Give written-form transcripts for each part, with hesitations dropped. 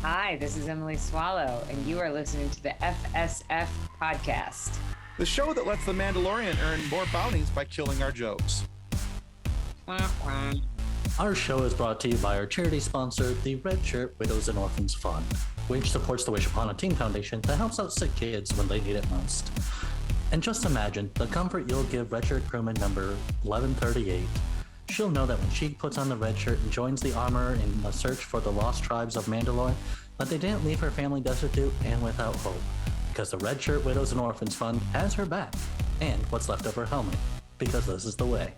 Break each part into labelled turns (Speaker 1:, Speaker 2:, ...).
Speaker 1: Hi, this is Emily Swallow, and you are listening to the FSF podcast.
Speaker 2: The show that lets the Mandalorian earn more bounties by killing our jokes.
Speaker 1: Wah, wah.
Speaker 3: Our show is brought to you by our charity sponsor, the Red Shirt Widows and Orphans Fund, which supports the Wish Upon a Teen Foundation that helps out sick kids when they need it most. And just imagine the comfort you'll give Red Shirt crewman number 1138. She'll know that when she puts on the red shirt and joins the armor in the search for the lost tribes of Mandalore, that they didn't leave her family destitute and without hope, because the Red Shirt Widows and Orphans Fund has her back, and what's left of her helmet, because this is the way.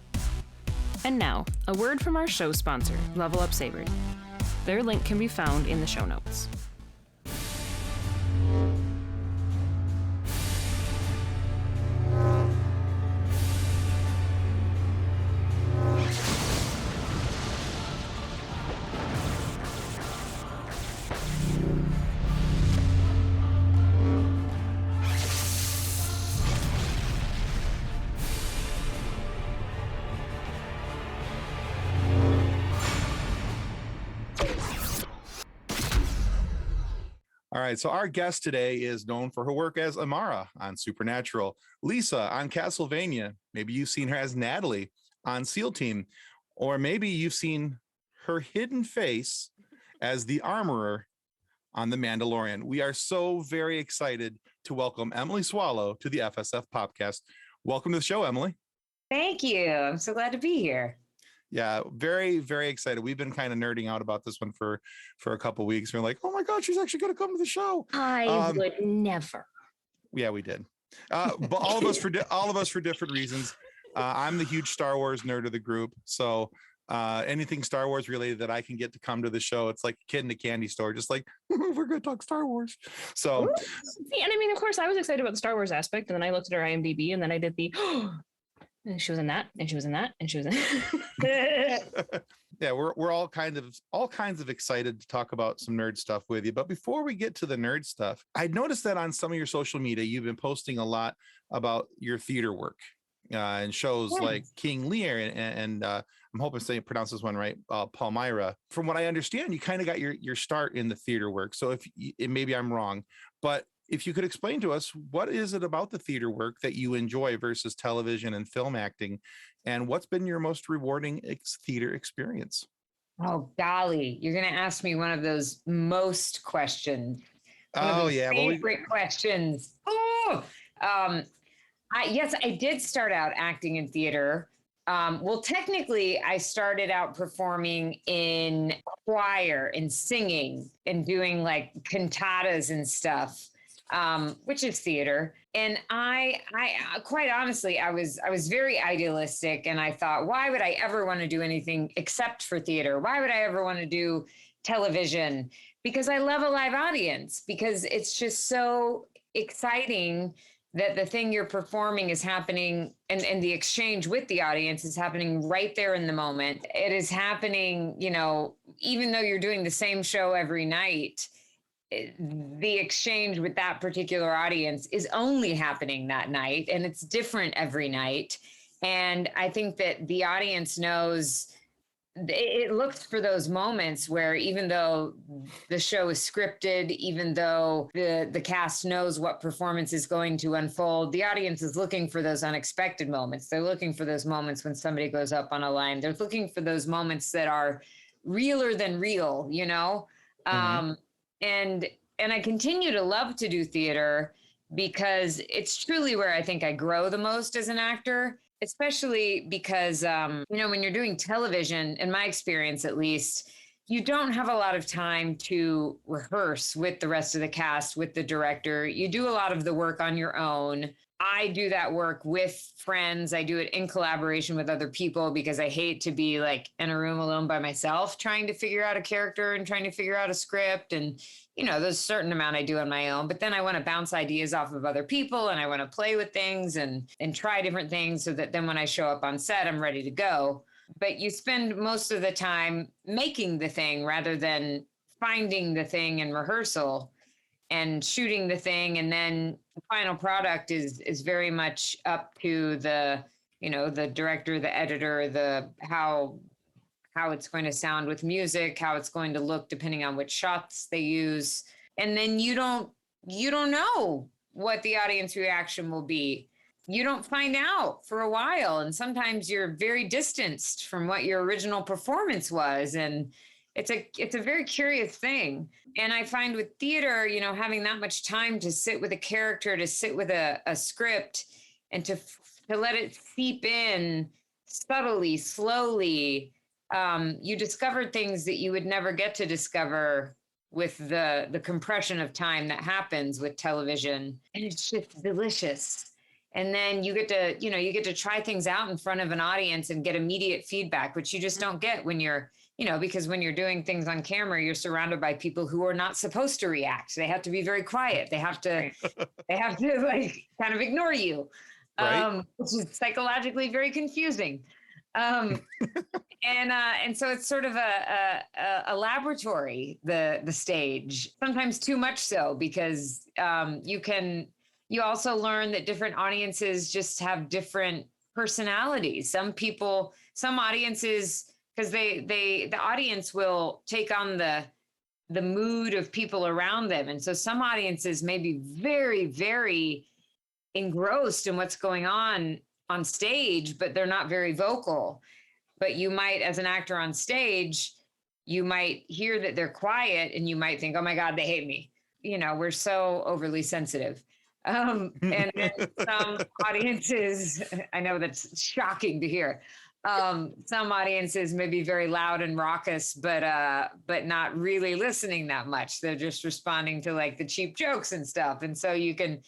Speaker 4: And now, a word from our show sponsor, Level Up Savory. Their link can be found in the show notes.
Speaker 2: All right, so our guest today is known for her work as Amara on Supernatural, Lisa on Castlevania. Maybe you've seen her as Natalie on SEAL Team, or maybe you've seen her hidden face as the Armorer on The Mandalorian. We are so very excited to welcome Emily Swallow to the FSF podcast. Welcome to the show, Emily.
Speaker 1: Thank you. I'm so glad to be here.
Speaker 2: Yeah, very, very excited. We've been kind of nerding out about this one for a couple of weeks. We're like, oh my God, she's actually going to come to the show.
Speaker 1: I would never.
Speaker 2: Yeah, we did. But all of us for different reasons. I'm the huge Star Wars nerd of the group. So anything Star Wars related that I can get to come to the show, it's like a kid in a candy store, just like, we're going to talk Star Wars. So,
Speaker 4: See, and I mean, of course, I was excited about the Star Wars aspect, and then I looked at her IMDb, and then I did the, and she was in that, and she was in that, and she was in
Speaker 2: yeah, we're all kinds of excited to talk about some nerd stuff with you. But before we get to the nerd stuff, I noticed that on some of your social media, you've been posting a lot about your theater work and shows like King Lear and I'm hoping to pronounce this one right, Palmyra. From what I understand, you kind of got your start in the theater work. So maybe I'm wrong, but if you could explain to us, what is it about the theater work that you enjoy versus television and film acting? And what's been your most rewarding theater experience?
Speaker 1: Oh, golly. You're going to ask me one of those most questions. Favorite questions. Oh, yes, I did start out acting in theater. Well, technically, I started out performing in choir and singing and doing like cantatas and stuff. Which is theater. And I quite honestly, I was very idealistic, and I thought, why would I ever want to do anything except for theater? Why would I ever want to do television? Because I love a live audience, because it's just so exciting that the thing you're performing is happening, and the exchange with the audience is happening right there in the moment. It is happening, even though you're doing the same show every night, the exchange with that particular audience is only happening that night, and it's different every night. And I think that the audience knows, it looks for those moments where, even though the show is scripted, even though the cast knows what performance is going to unfold, the audience is looking for those unexpected moments. They're looking for those moments when somebody goes up on a line. They're looking for those moments that are realer than real, Mm-hmm. And I continue to love to do theater, because it's truly where I think I grow the most as an actor, especially because, when you're doing television, in my experience at least, you don't have a lot of time to rehearse with the rest of the cast, with the director. You do a lot of the work on your own. I do that work with friends. I do it in collaboration with other people, because I hate to be like in a room alone by myself, trying to figure out a character and trying to figure out a script. And, there's a certain amount I do on my own, but then I want to bounce ideas off of other people, and I want to play with things and try different things, so that then when I show up on set, I'm ready to go. But you spend most of the time making the thing rather than finding the thing in rehearsal and shooting the thing. And then the final product is very much up to the, the director, the editor, how how it's going to sound with music, how it's going to look depending on which shots they use. And then you don't know what the audience reaction will be. You don't find out for a while. And sometimes you're very distanced from what your original performance was. And it's a very curious thing. And I find with theater, having that much time to sit with a character, to sit with a script, and to let it seep in subtly, slowly, you discover things that you would never get to discover with the compression of time that happens with television. And it's just delicious. And then you get to try things out in front of an audience and get immediate feedback, which you just don't get when you're, because when you're doing things on camera, you're surrounded by people who are not supposed to react. They have to be very quiet. They have to like kind of ignore you,
Speaker 2: right.
Speaker 1: Which is psychologically very confusing. And so it's sort of a laboratory, the stage, sometimes too much so, because you also learn that different audiences just have different personalities. Some audiences, because the audience will take on the mood of people around them. And so some audiences may be very, very engrossed in what's going on stage, but they're not very vocal. But you might, as an actor on stage, you might hear that they're quiet and you might think, oh my God, they hate me. We're so overly sensitive. And then some audiences, I know that's shocking to hear. Some audiences may be very loud and raucous, but not really listening that much. They're just responding to like the cheap jokes and stuff. And so you can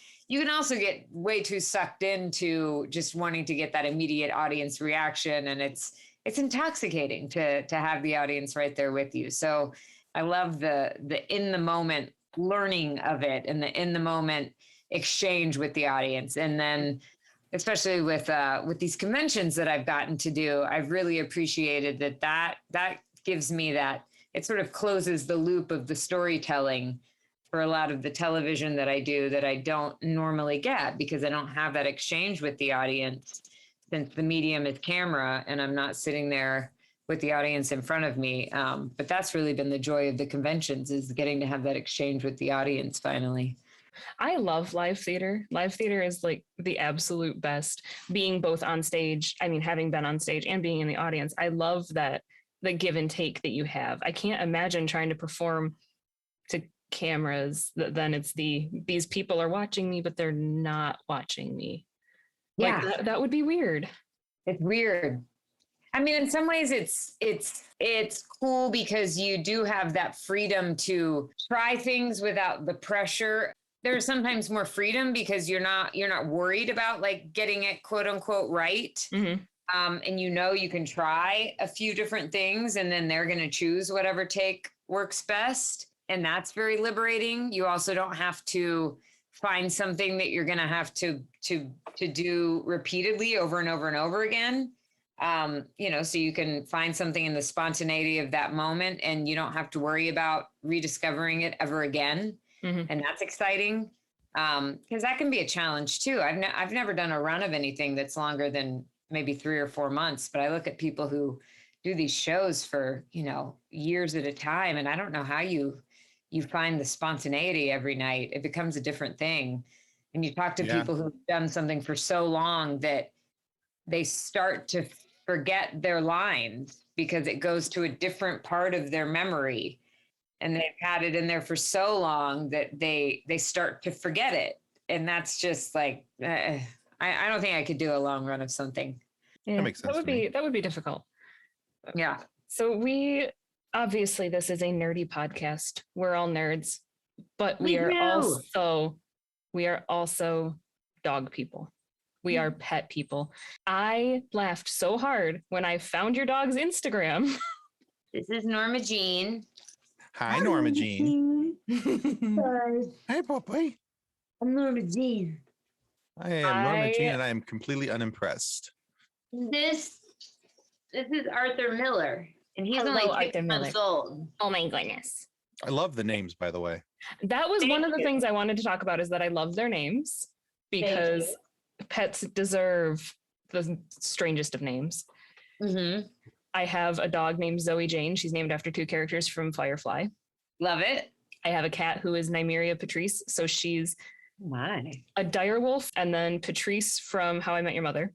Speaker 1: also get way too sucked into just wanting to get that immediate audience reaction. And it's intoxicating to have the audience right there with you. So I love the in the moment learning of it and the in the moment exchange with the audience. And then especially with these conventions that I've gotten to do, I've really appreciated that gives me that, it sort of closes the loop of the storytelling for a lot of the television that I do that I don't normally get, because I don't have that exchange with the audience, since the medium is camera and I'm not sitting there with the audience in front of me. But that's really been the joy of the conventions, is getting to have that exchange with the audience finally.
Speaker 4: I love live theater. Live theater is like the absolute best. Being both on stage, having been on stage and being in the audience, I love the give and take that you have. I can't imagine trying to perform to cameras then it's these people are watching me, but they're not watching me.
Speaker 1: Yeah,
Speaker 4: like that would be weird.
Speaker 1: It's weird. In some ways it's cool, because you do have that freedom to try things without the pressure. There's sometimes more freedom because you're not worried about like getting it quote unquote right.
Speaker 4: Mm-hmm.
Speaker 1: And you can try a few different things and then they're going to choose whatever take works best. And that's very liberating. You also don't have to find something that you're going to have to do repeatedly over and over and over again. So you can find something in the spontaneity of that moment and you don't have to worry about rediscovering it ever again. Mm-hmm. And that's exciting. Because that can be a challenge too. I've never done a run of anything that's longer than maybe 3 or 4 months, but I look at people who do these shows for, years at a time. And I don't know how you find the spontaneity every night. It becomes a different thing. And you talk to people who've done something for so long that they start to forget their lines because it goes to a different part of their memory. And they've had it in there for so long that they start to forget it. And that's just like, I don't think I could do a long run of something.
Speaker 4: Yeah,
Speaker 2: that makes sense.
Speaker 4: That would be difficult.
Speaker 1: Yeah.
Speaker 4: So obviously this is a nerdy podcast. We're all nerds, but we are also dog people. We are pet people. I laughed so hard when I found your dog's Instagram.
Speaker 1: This is Norma Jean.
Speaker 2: Hi, Norma Jean.
Speaker 1: Hi,
Speaker 2: Poppy.
Speaker 1: I'm Norma Jean.
Speaker 2: I am Norma Jean, and I am completely unimpressed.
Speaker 1: This is Arthur Miller, and he's only 6 months old.
Speaker 4: Oh my goodness.
Speaker 2: I love the names, by the way.
Speaker 4: That was one of the things I wanted to talk about, is that I love their names, because pets deserve the strangest of names.
Speaker 1: Mm-hmm.
Speaker 4: I have a dog named Zoe Jane. She's named after 2 characters from Firefly.
Speaker 1: Love it.
Speaker 4: I have a cat who is Nymeria Patrice. So she's a direwolf, and then Patrice from How I Met Your Mother.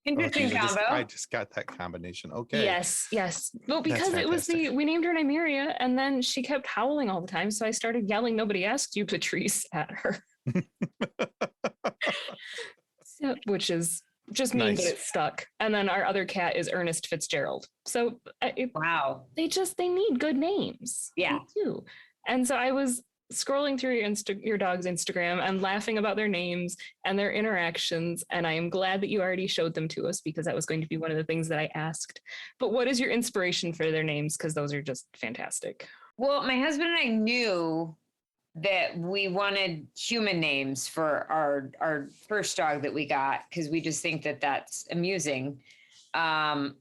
Speaker 1: Interesting combo.
Speaker 2: I just got that combination. Okay.
Speaker 4: Yes. Well, because it was we named her Nymeria, and then she kept howling all the time. So I started yelling, "Nobody asked you, Patrice," at her. So, which is just mean, nice. But it stuck. And then our other cat is Ernest Fitzgerald. So
Speaker 1: wow,
Speaker 4: they need good names.
Speaker 1: Yeah,
Speaker 4: too. And so I was scrolling through your dog's Instagram and laughing about their names and their interactions. And I am glad that you already showed them to us, because that was going to be one of the things that I asked. But what is your inspiration for their names? Because those are just fantastic.
Speaker 1: Well, my husband and I knew that we wanted human names for our first dog that we got, because we just think that that's amusing. And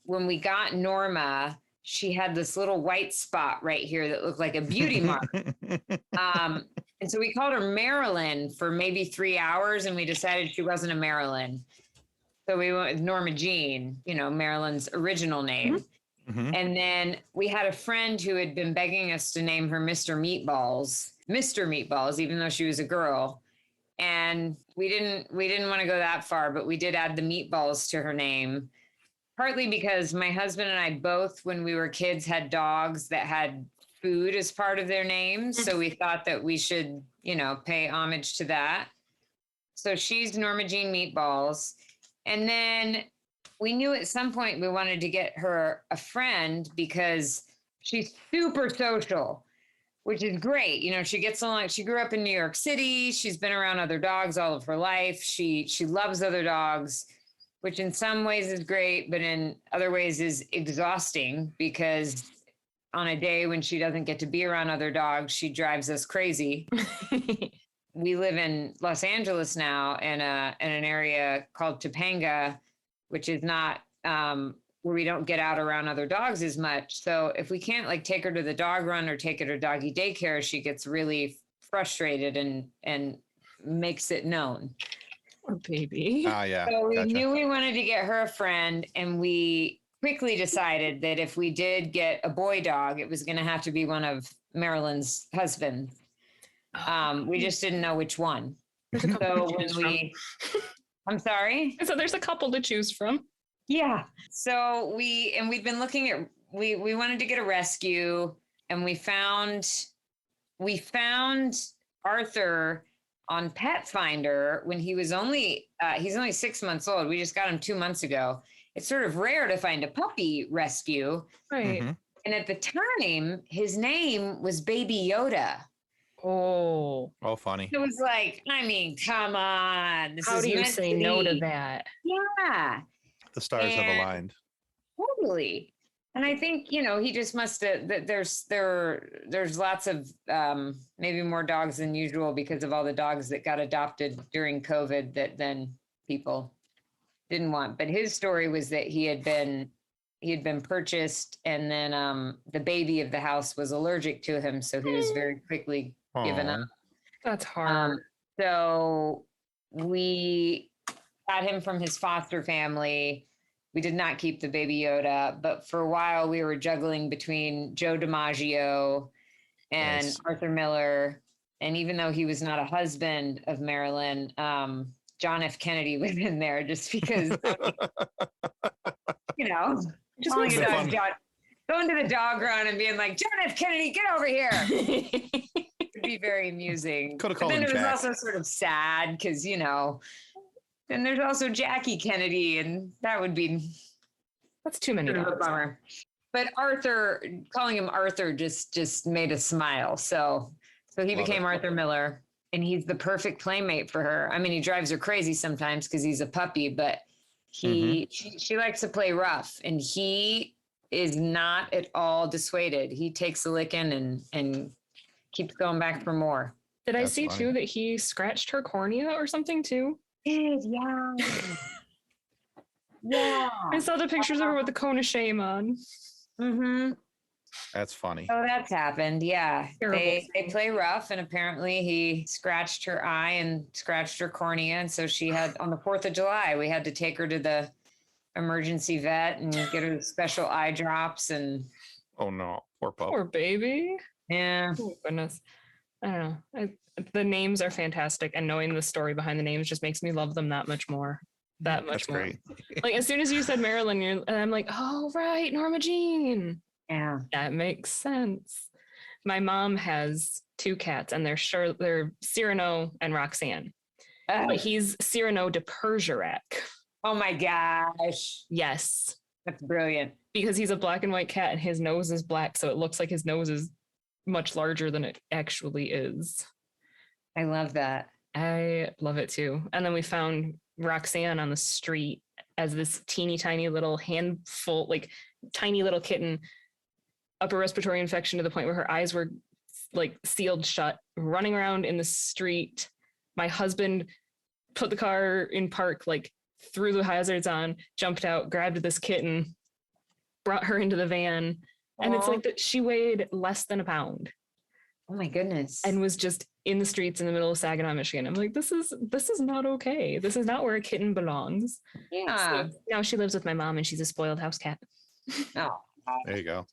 Speaker 1: when we got Norma, she had this little white spot right here that looked like a beauty mark. And so we called her Marilyn for maybe 3 hours, and we decided she wasn't a Marilyn. So we went with Norma Jean, Marilyn's original name. Mm-hmm. And then we had a friend who had been begging us to name her Mr. Meatballs, even though she was a girl. And we didn't want to go that far, but we did add the meatballs to her name. Partly because my husband and I both, when we were kids, had dogs that had food as part of their names. So we thought that we should, pay homage to that. So she's Norma Jean Meatballs. And then we knew at some point we wanted to get her a friend, because she's super social, which is great. She gets along. She grew up in New York City. She's been around other dogs all of her life. She loves other dogs, which in some ways is great, but in other ways is exhausting, because on a day when she doesn't get to be around other dogs, she drives us crazy. We live in Los Angeles now in an area called Topanga, which is not where we don't get out around other dogs as much. So if we can't take her to the dog run or take her to doggy daycare, she gets really frustrated and makes it known.
Speaker 4: Poor baby.
Speaker 2: Oh, yeah.
Speaker 1: So we knew we wanted to get her a friend, and we quickly decided that if we did get a boy dog, it was going to have to be one of Marilyn's husbands. We just didn't know which one. So I'm sorry?
Speaker 4: So there's a couple to choose from.
Speaker 1: Yeah. So we've been looking at, we wanted to get a rescue, and we found Arthur on Pet Finder when he was he's only 6 months old. We just got him 2 months ago. It's sort of rare to find a puppy rescue.
Speaker 4: Right.
Speaker 2: Mm-hmm.
Speaker 1: And at the time, his name was Baby Yoda.
Speaker 4: Oh,
Speaker 2: funny.
Speaker 1: It was come on.
Speaker 4: How do you say no to that?
Speaker 1: Yeah.
Speaker 2: The stars have aligned.
Speaker 1: Totally. And I think, he just must have, there's lots of maybe more dogs than usual because of all the dogs that got adopted during COVID that then people didn't want. But his story was that he had been purchased, and then the baby of the house was allergic to him. So he was very quickly given up.
Speaker 4: That's hard.
Speaker 1: So we got him from his foster family. We did not keep the Baby Yoda, but for a while we were juggling between Joe DiMaggio and nice. Arthur Miller. And even though he was not a husband of Marilyn, John F. Kennedy was in there just because, just going to the dog run and being like, John F. Kennedy, get over here. It'd be very amusing.
Speaker 2: Could have
Speaker 1: called him
Speaker 2: Jack.
Speaker 1: It was also sort of sad because, and there's also Jackie Kennedy, and that's
Speaker 4: too many.
Speaker 1: Sort of a bummer. But Arthur, calling him Arthur just made us smile. So he became Arthur Miller, and he's the perfect playmate for her. I mean, he drives her crazy sometimes because he's a puppy, but she likes to play rough, and he is not at all dissuaded. He takes a licking and keeps going back for more.
Speaker 4: Did I see too that he scratched her cornea or something too?
Speaker 1: Yeah. Yeah.
Speaker 4: I saw the pictures of her with the cone of shame on.
Speaker 1: Mm-hmm.
Speaker 2: That's funny.
Speaker 1: Oh, that's happened. Yeah.
Speaker 4: Terrible.
Speaker 1: They play rough, and apparently he scratched her eye and scratched her cornea. And so she had, on the 4th of July, we had to take her to the emergency vet and get her special eye drops and.
Speaker 2: Oh no, poor pup.
Speaker 4: Poor baby.
Speaker 1: Yeah.
Speaker 4: Oh goodness. I don't know. The names are fantastic, and knowing the story behind the names just makes me love them that much more. That much
Speaker 2: That's
Speaker 4: more.
Speaker 2: great.
Speaker 4: Like as soon as you said Marilyn, and I'm like, oh right, Norma Jean.
Speaker 1: Yeah.
Speaker 4: That makes sense. My mom has 2 cats, and they're Cyrano and Roxanne. But he's Cyrano de Bergerac.
Speaker 1: Oh my gosh.
Speaker 4: Yes.
Speaker 1: That's brilliant.
Speaker 4: Because he's a black and white cat, and his nose is black, so it looks like his nose is much larger than it actually is.
Speaker 1: I love that.
Speaker 4: I love it too. And then we found Roxanne on the street as this teeny tiny little handful, like tiny little kitten, upper respiratory infection to the point where her eyes were like sealed shut, running around in the street. My husband put the car in park, like threw the hazards on, jumped out, grabbed this kitten, brought her into the van. And it's like that she weighed less than a pound.
Speaker 1: Oh my goodness.
Speaker 4: And was just in the streets in the middle of Saginaw, Michigan. I'm like, this is not okay. This is not where a kitten belongs.
Speaker 1: Yeah.
Speaker 4: So now she lives with my mom, and she's a spoiled house cat.
Speaker 1: Oh.
Speaker 2: There you go.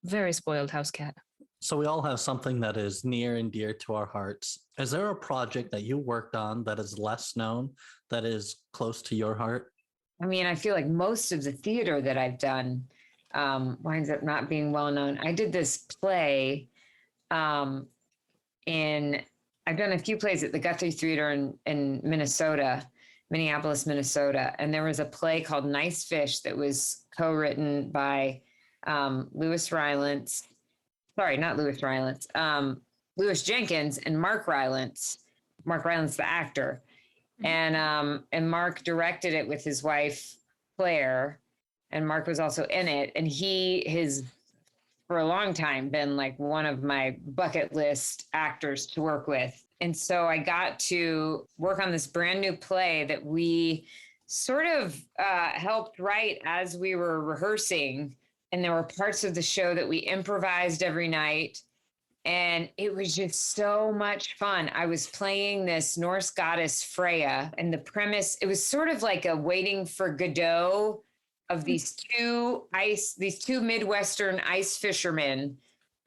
Speaker 4: Very spoiled house cat.
Speaker 3: So we all have something that is near and dear to our hearts. Is there a project that you worked on that is less known, that is close to your heart?
Speaker 1: I mean, I feel like most of the theater that I've done winds up not being well known. I did this play I've done a few plays at the Guthrie Theater in Minnesota, Minneapolis, Minnesota. And there was a play called Nice Fish that was co-written by Lewis Rylance. Sorry, not Lewis Rylance. Lewis Jenkins and Mark Rylance. Mark Rylance, the actor. And Mark directed it with his wife, Claire. And Mark was also in it. And he has, for a long time, been like one of my bucket list actors to work with. And so I got to work on this brand new play that we sort of helped write as we were rehearsing. And there were parts of the show that we improvised every night. And it was just so much fun. I was playing this Norse goddess Freya, and the premise, it was sort of like a Waiting for Godot of these two Midwestern ice fishermen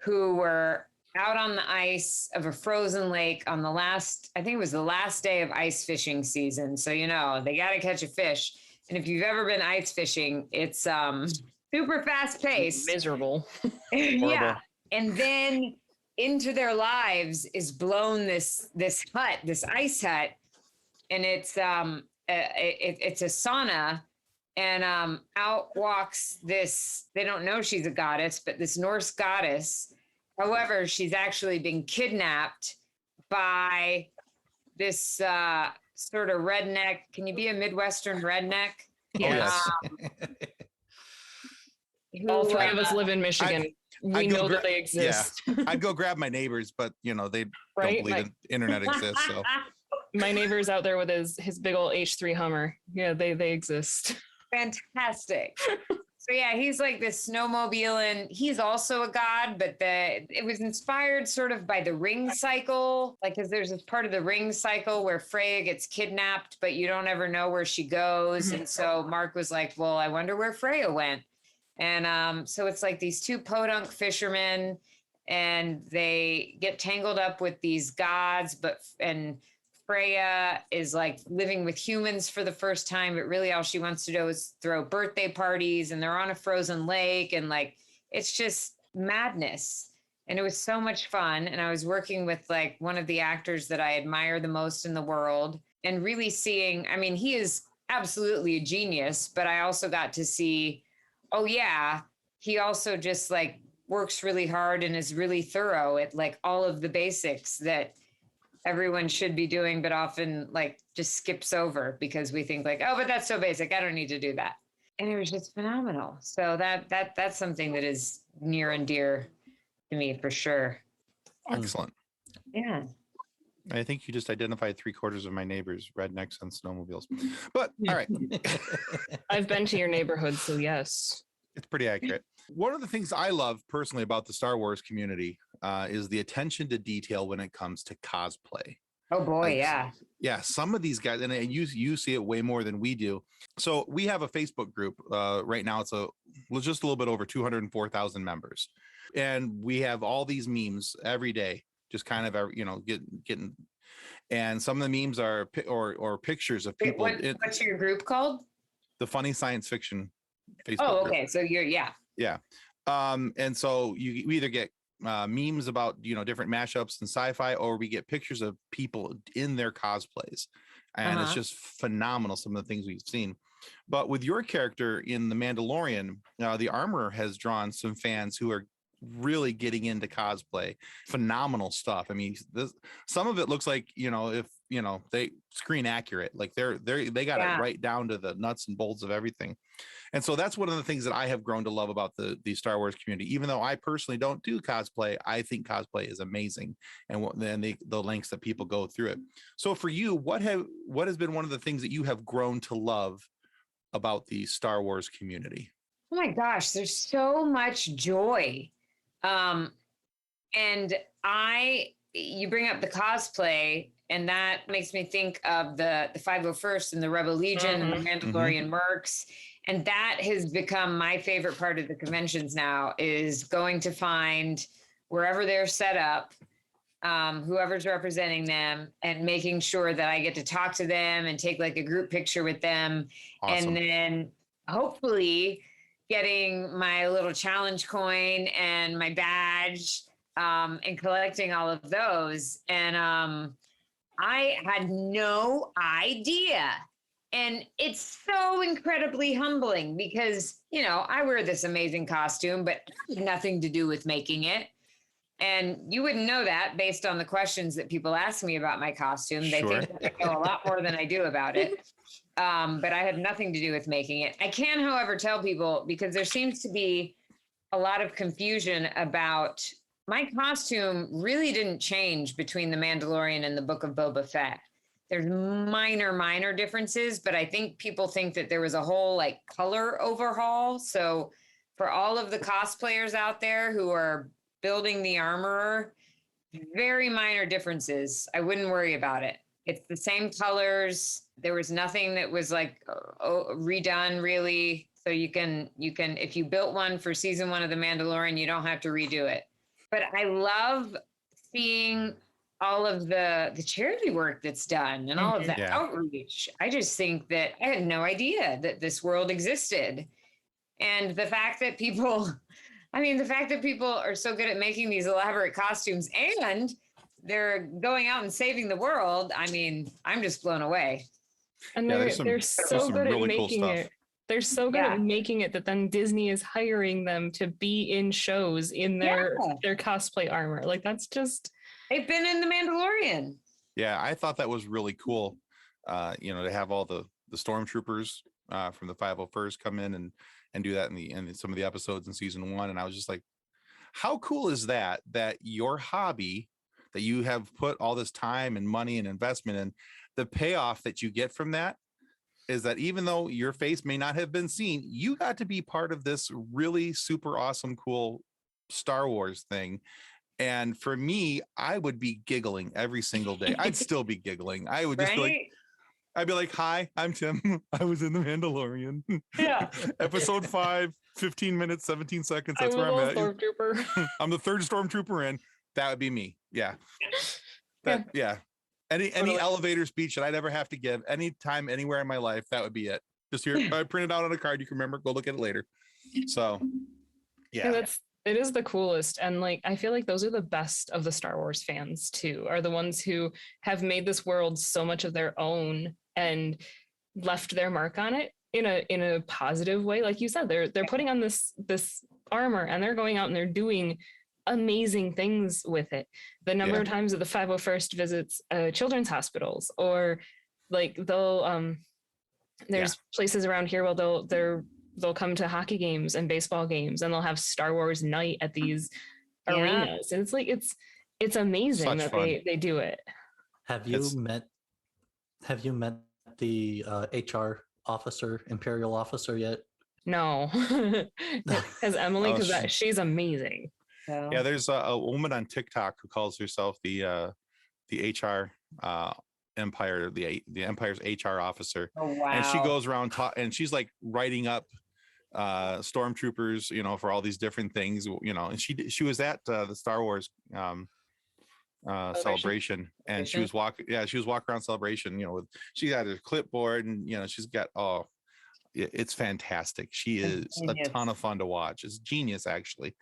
Speaker 1: who were out on the ice of a frozen lake on the last, I think it was the last day of ice fishing season. So, you know, they got to catch a fish. And if you've ever been ice fishing, it's super fast paced.
Speaker 4: Miserable.
Speaker 1: Yeah. And then into their lives is blown this hut, this ice hut. And it's a sauna. And out walks this, they don't know she's a goddess, but this Norse goddess. However, she's actually been kidnapped by this sort of redneck. Can you be a Midwestern redneck?
Speaker 4: Yes. All three of us live in Michigan. We know that they exist.
Speaker 2: Yeah. I'd go grab my neighbors, but you know, they don't believe the internet exists. So
Speaker 4: my neighbor's out there with his big old H3 Hummer. Yeah, they exist.
Speaker 1: Fantastic. So yeah, he's like this snowmobile, and he's also a god, but it was inspired sort of by the ring cycle. Like, cause there's this part of the ring cycle where Freya gets kidnapped, but you don't ever know where she goes. And so Mark was like, well, I wonder where Freya went. And so it's like these two podunk fishermen, and they get tangled up with these gods, and Freya is like living with humans for the first time, but really all she wants to do is throw birthday parties, and they're on a frozen lake, and like, it's just madness. And it was so much fun. And I was working with like one of the actors that I admire the most in the world, and really seeing, I mean, he is absolutely a genius, but I also got to see, oh yeah, he also just like works really hard and is really thorough at like all of the basics that everyone should be doing, but often like just skips over because we think like, oh, but that's so basic, I don't need to do that. And it was just phenomenal. So that's something that is near and dear to me for sure.
Speaker 2: Excellent.
Speaker 1: Yeah.
Speaker 2: I think you just identified 3/4 of my neighbors, rednecks and snowmobiles. But all right.
Speaker 4: I've been to your neighborhood, so yes.
Speaker 2: It's pretty accurate. One of the things I love personally about the Star Wars community is the attention to detail when it comes to cosplay.
Speaker 1: Oh boy,
Speaker 2: Like,
Speaker 1: yeah.
Speaker 2: yeah, some of these guys, and you see it way more than we do. So we have a Facebook group right now. It's just a little bit over 204,000 members, and we have all these memes every day, just kind of getting. And some of the memes are or pictures of people.
Speaker 1: What's your group called?
Speaker 2: The Funny Science Fiction Facebook.
Speaker 1: Oh, okay. Group. So
Speaker 2: Yeah. And so we either get memes about different mashups and sci-fi, or we get pictures of people in their cosplays, and it's just phenomenal, some of the things we've seen. But with your character in The Mandalorian, the armor has drawn some fans who are really getting into cosplay. Phenomenal stuff. I mean, some of it looks like if they screen accurate, like they got it right down to the nuts and bolts of everything. And so that's one of the things that I have grown to love about the Star Wars community. Even though I personally don't do cosplay, I think cosplay is amazing, and then the lengths that people go through it. So for you, what has been one of the things that you have grown to love about the Star Wars community?
Speaker 1: Oh my gosh, there's so much joy. And you bring up the cosplay, and that makes me think of the 501st and the Rebel Legion and the Mandalorian mercs. And that has become my favorite part of the conventions now, is going to find wherever they're set up, whoever's representing them, and making sure that I get to talk to them and take like a group picture with them. Awesome. And then hopefully getting my little challenge coin and my badge, and collecting all of those. And I had no idea. And it's so incredibly humbling because, I wear this amazing costume, but nothing to do with making it. And you wouldn't know that based on the questions that people ask me about my costume. They think I know a lot more than I do about it. But I had nothing to do with making it. I can, however, tell people, because there seems to be a lot of confusion about my costume really didn't change between The Mandalorian and the Book of Boba Fett. There's minor differences, but I think people think that there was a whole like color overhaul. So for all of the cosplayers out there who are building the armorer, very minor differences. I wouldn't worry about it. It's the same colors. There was nothing that was like redone really. So you can, if you built one for season 1 of The Mandalorian, you don't have to redo it. But I love seeing all of the charity work that's done and all of the outreach. I just think that I had no idea that this world existed. And the fact that people are so good at making these elaborate costumes and they're going out and saving the world. I mean, I'm just blown away.
Speaker 4: And they're so good at making it. They're so good at making it that then Disney is hiring them to be in shows in their cosplay armor. Like that's just...
Speaker 1: They've been in The Mandalorian.
Speaker 2: Yeah, I thought that was really cool. To have all the stormtroopers from the 501st come in and do that in some of the episodes in season 1. And I was just like, how cool is that your hobby that you have put all this time and money and investment in, the payoff that you get from that is that even though your face may not have been seen, you got to be part of this really super awesome, cool Star Wars thing. And for me, I would be giggling every single day. I'd still be giggling. I would just be like, I'd be like, hi, I'm Tim. I was in The Mandalorian. Yeah. Episode 5, 15 minutes, 17 seconds. That's where I'm at.
Speaker 4: Stormtrooper.
Speaker 2: I'm the 3rd stormtrooper in. That would be me. Yeah. Any elevator speech that I'd ever have to give anytime, anywhere in my life, that would be it. Just here, I print it out on a card. You can remember, go look at it later. So, yeah.
Speaker 4: It is the coolest. And like, I feel like those are the best of the Star Wars fans too, are the ones who have made this world so much of their own and left their mark on it in a positive way. Like you said, they're putting on this armor and they're going out and they're doing amazing things with it. The number of times that the 501st visits children's hospitals, or like there's places around here where they'll come to hockey games and baseball games and they'll have Star Wars night at these arenas. And it's like, it's amazing that they do it.
Speaker 3: Have you met the HR officer, Imperial officer yet?
Speaker 4: No. Has Emily, because she's amazing.
Speaker 2: Yeah, there's a woman on TikTok who calls herself the HR Empire, the Empire's HR officer.
Speaker 1: Oh, wow.
Speaker 2: And she goes around and she's like writing up stormtroopers, for all these different things, and she was at the Star Wars celebration, and she was walking around celebration, she got a clipboard, and she's got, it's fantastic. She is a ton of fun to watch. It's genius, actually.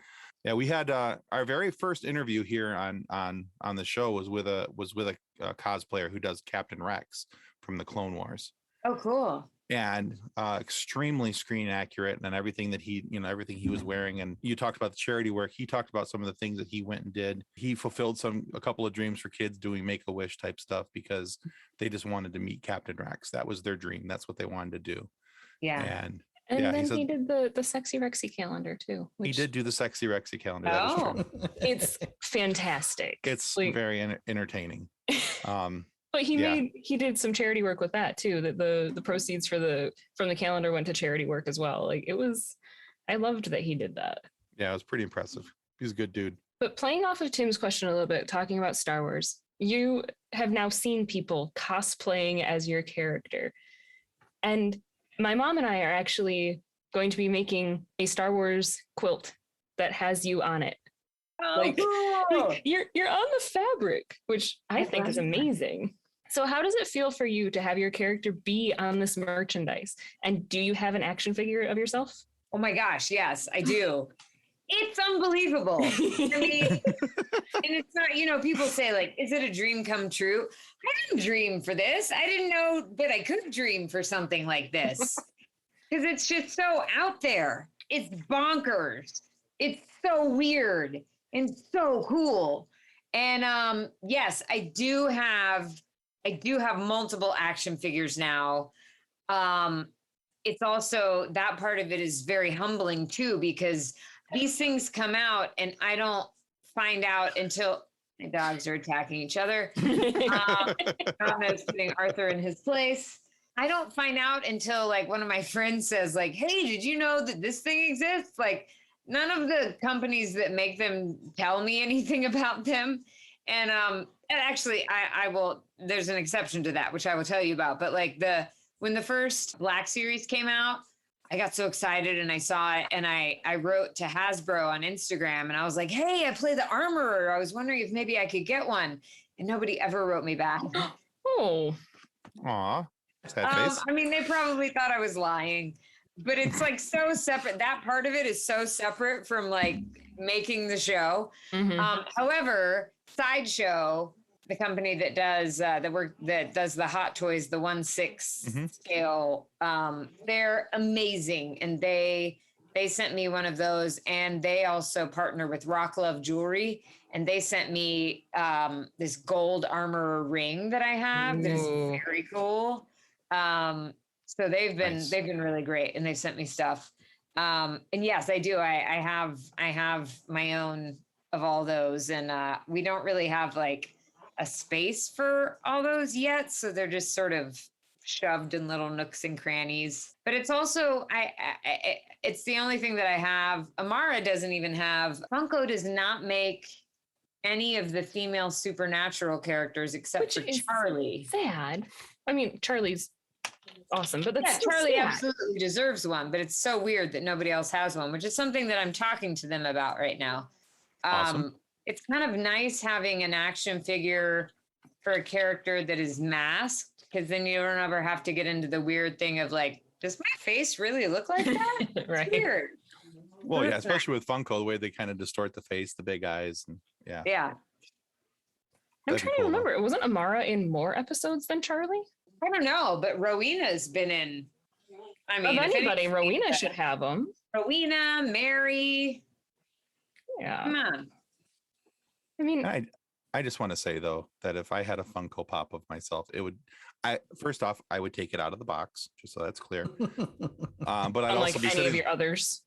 Speaker 2: Yeah, we had our very first interview here on the show was with a cosplayer who does Captain Rex from the Clone Wars.
Speaker 1: Oh, cool.
Speaker 2: And extremely screen accurate, and everything that everything he was wearing. And you talked about the charity work. He talked about some of the things that he went and did. He fulfilled a couple of dreams for kids doing Make-A-Wish type stuff, because they just wanted to meet Captain Rex. That was their dream. That's what they wanted to do.
Speaker 1: Yeah.
Speaker 2: And
Speaker 4: then he did the Sexy Rexy calendar too.
Speaker 2: He did do the Sexy Rexy calendar.
Speaker 1: Oh.
Speaker 2: That is true.
Speaker 4: It's fantastic.
Speaker 2: It's very entertaining.
Speaker 4: But he did some charity work with that too. That the proceeds from the calendar went to charity work as well. I loved that he did that.
Speaker 2: Yeah, it was pretty impressive. He's a good dude.
Speaker 4: But playing off of Tim's question a little bit, talking about Star Wars, you have now seen people cosplaying as your character. And my mom and I are actually going to be making a Star Wars quilt that has you on it.
Speaker 1: Oh, cool.
Speaker 4: You're on the fabric, which I think is amazing. So how does it feel for you to have your character be on this merchandise? And do you have an action figure of yourself?
Speaker 1: Oh my gosh, yes, I do. It's unbelievable. I mean, and it's not, people say, is it a dream come true? I didn't dream for this. I didn't know that I could dream for something like this, because it's just so out there. It's bonkers. It's so weird and so cool. And yes, I do have multiple action figures now. It's also, that part of it is very humbling too, because these things come out and I don't find out until my dogs are attacking each other. Anna's putting Arthur in his place. I don't find out until one of my friends says hey, did you know that this thing exists? None of the companies that make them tell me anything about them. And actually I will, there's an exception to that, which I will tell you about. But when the first Black Series came out, I got so excited and I saw it, and I wrote to Hasbro on Instagram, and I was like, hey, I play the Armorer. I was wondering if maybe I could get one. And nobody ever wrote me back.
Speaker 4: Oh.
Speaker 2: Aw. Sad face.
Speaker 1: I mean, they probably thought I was lying, but it's so separate. That part of it is so separate from making the show.
Speaker 4: Mm-hmm.
Speaker 1: However, Sideshow, the company that does the Hot Toys, the 1/6 scale, they're amazing, and they sent me one of those, and they also partner with Rock Love Jewelry, and they sent me this gold armor ring that I have that is very cool. So they've been really great, and they've sent me stuff. And yes, I do. I have my own of all those, and we don't really have a space for all those yet, so they're just sort of shoved in little nooks and crannies. But it's also it's the only thing that I have. Amara doesn't even have. Funko does not make any of the female supernatural characters except for Charlie.
Speaker 4: Sad. I mean, Charlie's awesome, but that's
Speaker 1: Charlie absolutely deserves one. But it's so weird that nobody else has one, which is something that I'm talking to them about right now.
Speaker 2: Awesome.
Speaker 1: It's kind of nice having an action figure for a character that is masked, because then you don't ever have to get into the weird thing of does my face really look like that?
Speaker 4: Right.
Speaker 1: It's weird.
Speaker 2: Well, yeah, especially with Funko, the way they kind of distort the face, the big eyes, and yeah.
Speaker 1: Yeah.
Speaker 4: I'm trying to remember. Wasn't Amara in more episodes than Charlie?
Speaker 1: I don't know, but Rowena's been in. I mean,
Speaker 4: of anybody, Rowena should have them.
Speaker 1: Rowena, Mary.
Speaker 4: Yeah.
Speaker 1: Come on.
Speaker 4: I mean,
Speaker 2: I just want to say though that if I had a Funko Pop of myself, first off, I would take it out of the box, just so that's clear. But I'd also be
Speaker 4: any of your others.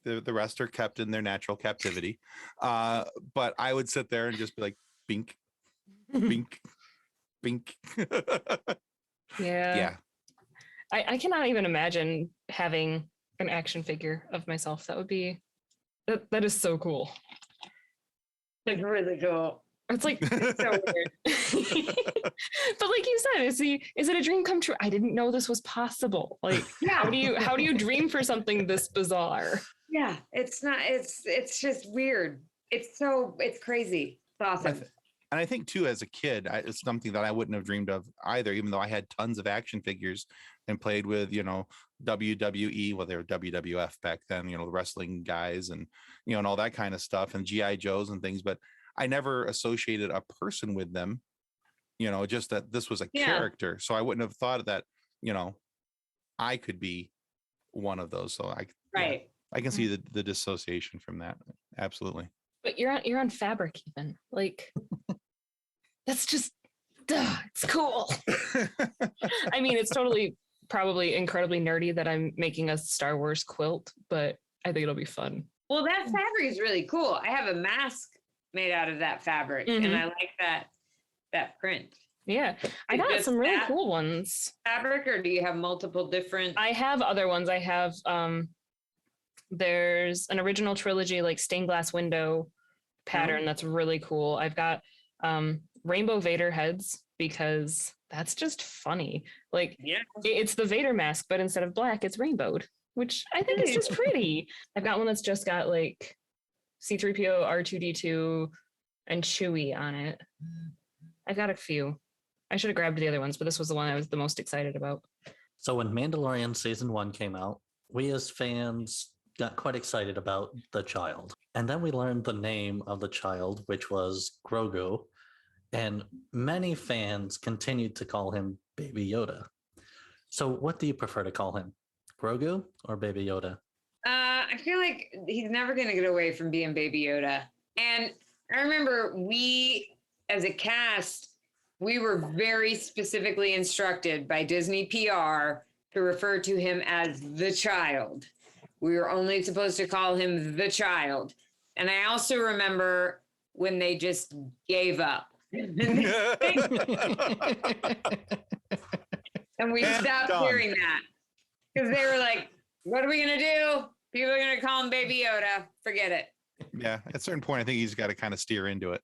Speaker 2: The rest are kept in their natural captivity. But I would sit there and just be like, bink, bink, bink.
Speaker 4: Yeah. I cannot even imagine having an action figure of myself. That would be that is so cool.
Speaker 1: It's really cool.
Speaker 4: It's like it's so weird. But like you said, is it a dream come true? I didn't know this was possible. Like, how do you dream for something this bizarre?
Speaker 1: Yeah, it's not. It's just weird. It's crazy. It's awesome.
Speaker 2: And I think too, as a kid, it's something that I wouldn't have dreamed of either, even though I had tons of action figures and played with, WWE, well, they were WWF back then, the wrestling guys and, and all that kind of stuff and GI Joes and things. But I never associated a person with them, just that this was a character. So I wouldn't have thought of that, I could be one of those. So I can see the dissociation from that. Absolutely.
Speaker 4: But you're on fabric even. Like, that's just, it's cool. I mean, it's totally probably incredibly nerdy that I'm making a Star Wars quilt, but I think it'll be fun.
Speaker 1: Well, that fabric is really cool. I have a mask made out of that fabric, and I like that print.
Speaker 4: Yeah, I got some really cool ones.
Speaker 1: Fabric, or do you have multiple different?
Speaker 4: I have other ones. I have there's an original trilogy like stained glass window pattern that's really cool. I've got rainbow Vader heads because that's just funny. Like, it's the Vader mask, but instead of black, it's rainbowed, which I think is just pretty. I've got one that's just got like C-3PO, R2-D2, and Chewie on it. I've got a few. I should have grabbed the other ones, but this was the one I was the most excited about.
Speaker 3: So when Mandalorian season 1 came out, we as fans got quite excited about the child. And then we learned the name of the child, which was Grogu. And many fans continued to call him Baby Yoda. So what do you prefer to call him? Grogu or Baby Yoda?
Speaker 1: I feel like he's never going to get away from being Baby Yoda. And I remember we, as a cast, we were very specifically instructed by Disney PR to refer to him as the child. We were only supposed to call him the child. And I also remember when they just gave up. And we stopped hearing that because they were like, what are we going to do? People are going to call him Baby Yoda. Forget it.
Speaker 2: Yeah. At a certain point, I think he's got to kind of steer into it.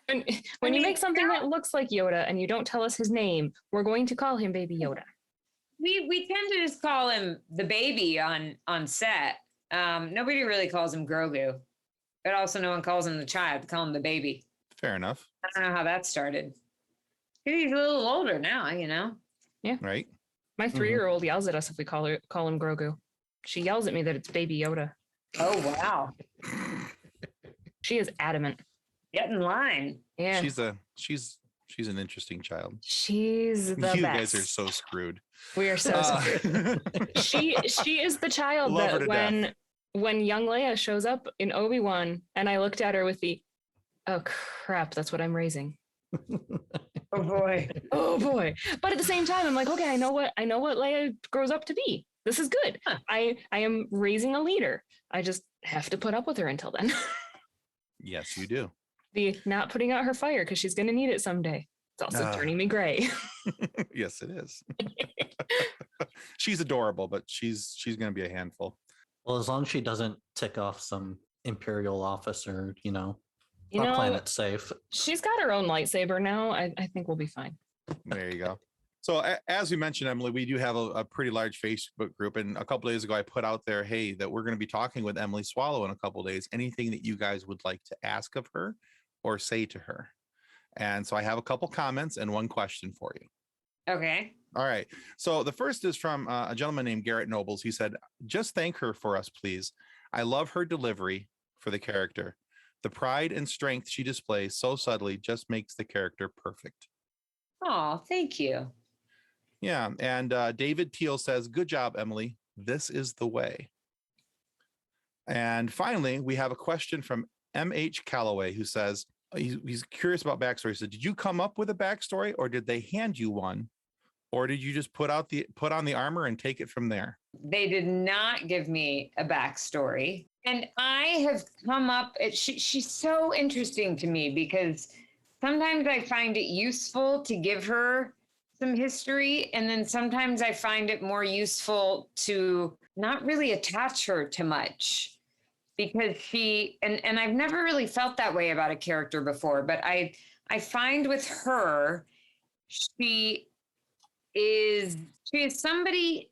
Speaker 4: And when you make something that looks like Yoda and you don't tell us his name, we're going to call him Baby Yoda.
Speaker 1: We tend to just call him the baby on set. Nobody really calls him Grogu, but also no one calls him the child. They call him the baby.
Speaker 2: Fair enough.
Speaker 1: I don't know how that started. He's a little older now,
Speaker 4: Yeah.
Speaker 2: Right.
Speaker 4: My 3-year-old yells at us if we call him Grogu. She yells at me that it's Baby Yoda.
Speaker 1: Oh, wow.
Speaker 4: She is adamant.
Speaker 1: Get in line.
Speaker 4: Yeah.
Speaker 2: She's an interesting child.
Speaker 4: She's the best.
Speaker 2: You guys are so screwed.
Speaker 4: We are so screwed. She is the child that when young Leia shows up in Obi-Wan and I looked at her with the, oh crap, that's what I'm raising.
Speaker 1: Oh boy.
Speaker 4: Oh boy. But at the same time, I'm like, okay, I know what Leia grows up to be. This is good. Huh. I am raising a leader. I just have to put up with her until then.
Speaker 2: Yes, you do.
Speaker 4: The not putting out her fire because she's going to need it someday. It's also turning me gray.
Speaker 2: Yes, it is. She's adorable, but she's going to be a handful.
Speaker 3: Well, as long as she doesn't tick off some Imperial officer, our planet's safe.
Speaker 4: She's got her own lightsaber now. I think we'll be fine.
Speaker 2: There you go. So as we mentioned, Emily, we do have a pretty large Facebook group. And a couple of days ago, I put out there, hey, that we're going to be talking with Emily Swallow in a couple of days. Anything that you guys would like to ask of her or say to her. And so I have a couple comments and one question for you.
Speaker 1: Okay.
Speaker 2: All right. So the first is from a gentleman named Garrett Nobles. He said, just thank her for us, please. I love her delivery for the character. The pride and strength she displays so subtly just makes the character perfect.
Speaker 1: Oh, thank you.
Speaker 2: Yeah. And David Teal says, good job, Emily. This is the way. And finally, we have a question from M.H. Calloway, who says, he's curious about backstory. He said, did you come up with a backstory or did they hand you one? Or did you just put on the armor and take it from there?
Speaker 1: They did not give me a backstory. And I have come up, she's so interesting to me because sometimes I find it useful to give her some history. And then sometimes I find it more useful to not really attach her to much. because and I've never really felt that way about a character before, but I find with her, she is somebody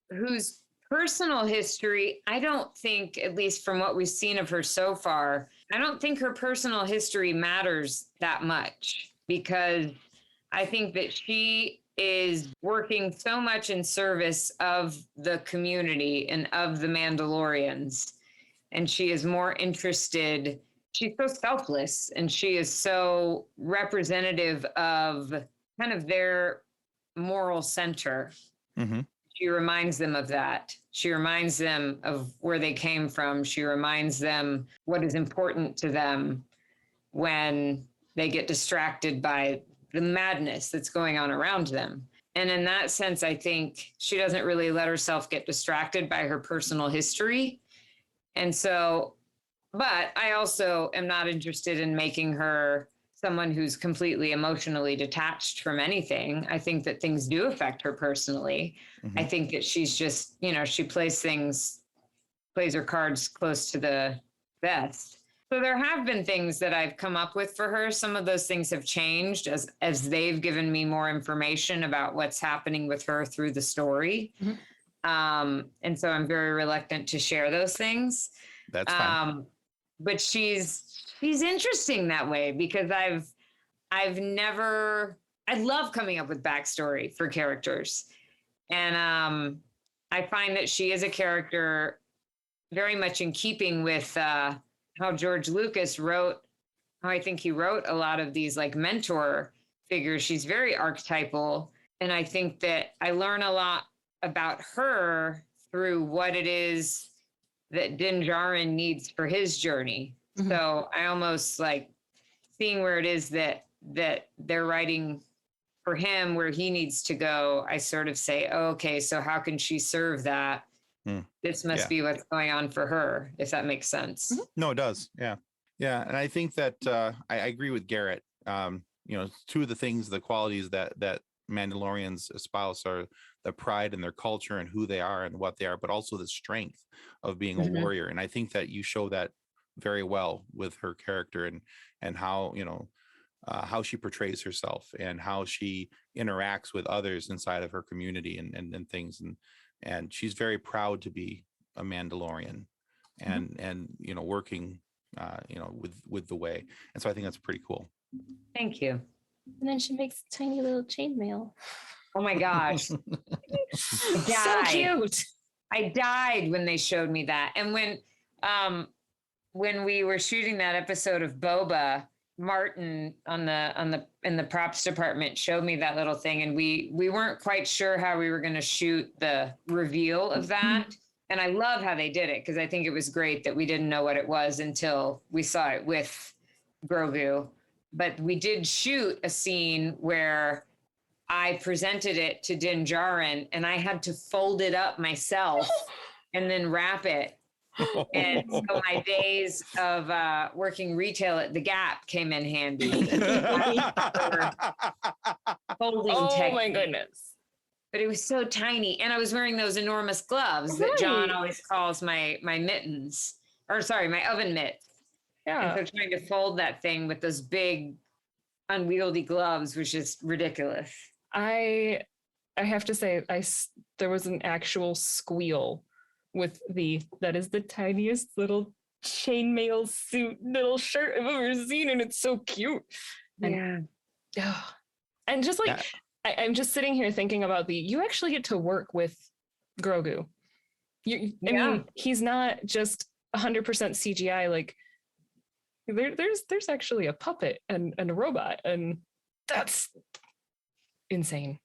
Speaker 1: whose personal history, I don't think, at least from what we've seen of her so far, I don't think her personal history matters that much, because I think that she is working so much in service of the community and of the Mandalorians. And she is more interested. She's so selfless, and she is so representative of kind of their moral center.
Speaker 2: Mm-hmm.
Speaker 1: She reminds them of that. She reminds them of where they came from. She reminds them what is important to them when they get distracted by the madness that's going on around them. And in that sense, I think she doesn't really let herself get distracted by her personal history. And so, but I also am not interested in making her someone who's completely emotionally detached from anything. I think that things do affect her personally.
Speaker 2: Mm-hmm.
Speaker 1: I think that she's just, she plays her cards close to the vest. So there have been things that I've come up with for her. Some of those things have changed as they've given me more information about what's happening with her through the story.
Speaker 4: Mm-hmm.
Speaker 1: And so I'm very reluctant to share those things.
Speaker 2: That's fine.
Speaker 1: But she's interesting that way, because I love coming up with backstory for characters. And I find that she is a character very much in keeping with how George Lucas wrote, how I think he wrote a lot of these like mentor figures. She's very archetypal. And I think that I learn a lot about her through what it is that Din Djarin needs for his journey. Mm-hmm. So I almost like seeing where it is that they're writing for him, where he needs to go. I sort of say, oh, okay, so how can she serve that? This must be what's going on for her, if that makes sense.
Speaker 2: Mm-hmm. No, it does. Yeah. Yeah. And I think that I agree with Garrett. Two of the things, the qualities that Mandalorians espouse are the pride in their culture and who they are and what they are, but also the strength of being a warrior. And I think that you show that very well with her character and how, how she portrays herself and how she interacts with others inside of her community and things. And she's very proud to be a Mandalorian and working, with the way. And so I think that's pretty cool.
Speaker 1: Thank you.
Speaker 4: And then she makes a tiny little chainmail.
Speaker 1: Oh my gosh.
Speaker 4: So cute.
Speaker 1: I died when they showed me that. And when we were shooting that episode of Boba, Martin in the props department showed me that little thing, and we weren't quite sure how we were going to shoot the reveal of that. And I love how they did it, because I think it was great that we didn't know what it was until we saw it with Grogu. But we did shoot a scene where I presented it to Din Djarin, and I had to fold it up myself and then wrap it. And so my days of working retail at the Gap came in handy.
Speaker 4: Oh my goodness.
Speaker 1: But it was so tiny. And I was wearing those enormous gloves that John always calls my mittens. Or sorry, my oven mitts.
Speaker 4: Yeah.
Speaker 1: And so trying to fold that thing with those big unwieldy gloves was just ridiculous.
Speaker 4: I have to say, there was an actual squeal with that is the tiniest little chainmail suit little shirt I've ever seen, and it's so cute. And just like I'm just sitting here thinking about you actually get to work with Grogu. I mean, he's not just 100% CGI. Like there's actually a puppet and a robot, and that's insane.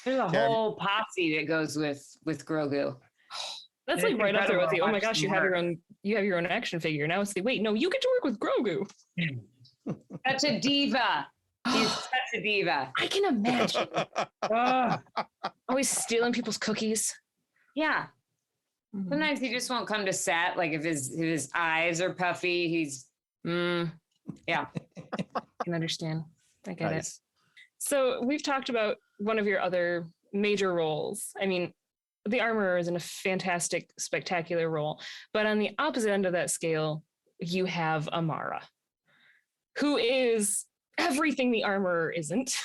Speaker 1: There's a whole posse that goes with Grogu.
Speaker 4: That's like right up there with the, oh my gosh, you have your own action figure. Now it's wait, no, you get to work with Grogu.
Speaker 1: Such a diva. He's such a diva.
Speaker 4: I can imagine. Always stealing people's cookies.
Speaker 1: Yeah. Sometimes he just won't come to set. Like if his eyes are puffy, he's yeah.
Speaker 4: I can understand. I get it. So we've talked about one of your other major roles. I mean, the armorer is in a fantastic, spectacular role. But on the opposite end of that scale, you have Amara, who is everything the armorer isn't.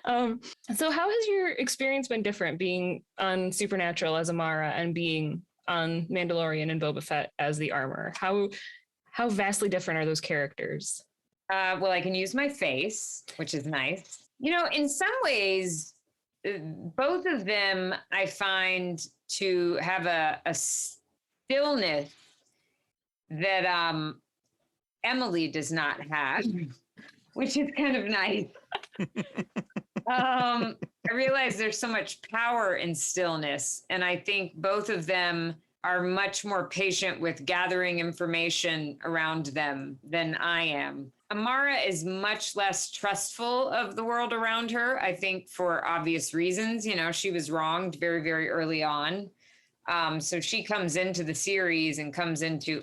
Speaker 4: So how has your experience been different being on Supernatural as Amara and being on Mandalorian and Boba Fett as the armorer? How vastly different are those characters?
Speaker 1: Well, I can use my face, which is nice. In some ways, both of them I find to have a stillness that Emily does not have, which is kind of nice. I realize there's so much power in stillness, and I think both of them are much more patient with gathering information around them than I am. Amara is much less trustful of the world around her, I think for obvious reasons. She was wronged very, very early on. So she comes into the series and